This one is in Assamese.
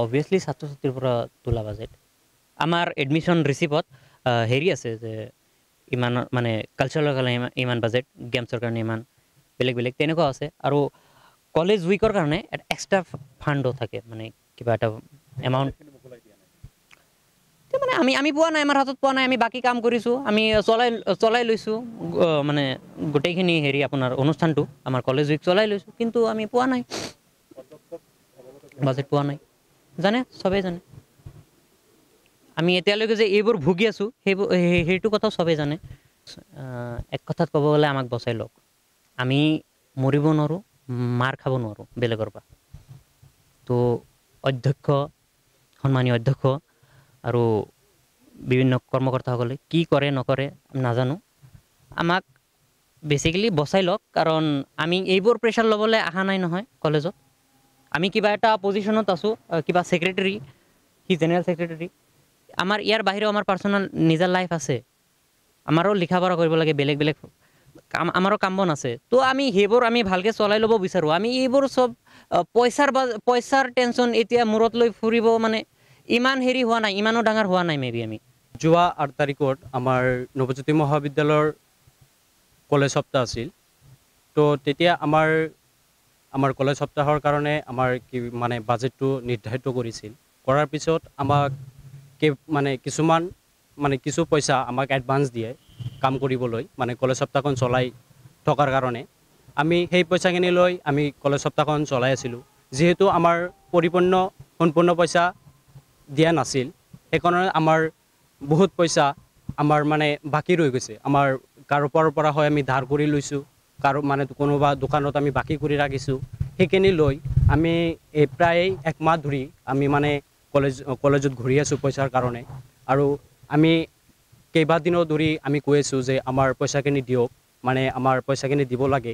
অবভিয়াছলি ছাত্ৰ ছাত্ৰীৰ পৰা তোলা বাজেট আমাৰ এডমিশ্যন ৰিচিপ্টত হেৰি আছে যে ইমান মানে কালচাৰেলৰ কাৰণে ইমান বাজেট গেমছৰ কাৰণে ইমান বেলেগ বেলেগ তেনেকুৱা আছে আৰু কলেজ উইকৰ কাৰণে এটা এক্সট্ৰা ফাণ্ডো থাকে মানে কিবা এটা এমাউণ্ট মানে আমি পোৱা নাই আমাৰ হাতত পোৱা নাই আমি বাকী কাম কৰিছোঁ আমি চলাই লৈছোঁ মানে গোটেইখিনি হেৰি আপোনাৰ অনুষ্ঠানটো আমাৰ কলেজ উইক চলাই লৈছোঁ কিন্তু আমি পোৱা নাই বাজেট পোৱা নাই জানে চবেই জানে আমি এতিয়ালৈকে যে এইবোৰ ভুগি আছোঁ সেইটো কথাও চবেই জানে এক কথাত ক'ব গ'লে আমাক বচাই লওক আমি মৰিব নোৱাৰোঁ মাৰ খাব নোৱাৰোঁ বেলেগৰ পৰা তো অধ্যক্ষ সন্মানীয় অধ্যক্ষ আৰু বিভিন্ন কৰ্মকৰ্তাসকলে কি কৰে নকৰে নাজানো আমাক বেচিকেলি বচাই লওক কাৰণ আমি এইবোৰ প্ৰেছাৰ ল'বলৈ অহা নাই নহয় কলেজত আমি কিবা এটা পজিশ্যনত আছোঁ কিবা ছেক্ৰেটেৰী সি জেনেৰেল ছেক্ৰেটেৰী আমাৰ ইয়াৰ বাহিৰেও আমাৰ পাৰ্চনেল নিজৰ লাইফ আছে আমাৰো লিখা পঢ়া কৰিব লাগে বেলেগ বেলেগ আমাৰো কাম বন আছে তো আমি সেইবোৰ আমি ভালকৈ চলাই ল'ব বিচাৰোঁ আমি এইবোৰ চব পইচাৰ টেনশ্যন এতিয়া মূৰত লৈ ফুৰিব মানে ইমান হেৰি হোৱা নাই ইমানো ডাঙৰ হোৱা নাই মেবি আমি যোৱা 8 তাৰিখত আমাৰ নৱজ্যোতি মহাবিদ্যালয়ৰ কলেজ সপ্তাহ আছিল তো তেতিয়া আমাৰ কলেজ সপ্তাহৰ কাৰণে আমাৰ কি মানে বাজেটটো নিৰ্ধাৰিত কৰিছিল কৰাৰ পিছত আমাক কিছু পইচা আমাক এডভান্স দিয়ে কাম কৰিবলৈ মানে কলেজ সপ্তাহখন চলাই থকাৰ কাৰণে আমি সেই পইচাখিনি লৈ আমি কলেজ সপ্তাহখন চলাই আছিলোঁ যিহেতু আমাৰ সম্পূৰ্ণ পইচা দিয়া নাছিল সেইকাৰণে আমাৰ বহুত পইচা আমাৰ মানে বাকী ৰৈ গৈছে আমাৰ কাৰোবাৰ পৰা হয় আমি ধাৰ কৰি লৈছোঁ মানে কোনোবা দোকানত আমি বাকী কৰি ৰাখিছোঁ সেইখিনি লৈ আমি প্ৰায় এক মাহ ধৰি আমি মানে কলেজত ঘূৰি আছোঁ পইচাৰ কাৰণে আৰু আমি কেইবাদিনো ধৰি আমি কৈ আছোঁ যে আমাৰ পইচাখিনি দিয়ক মানে আমাৰ পইচাখিনি দিব লাগে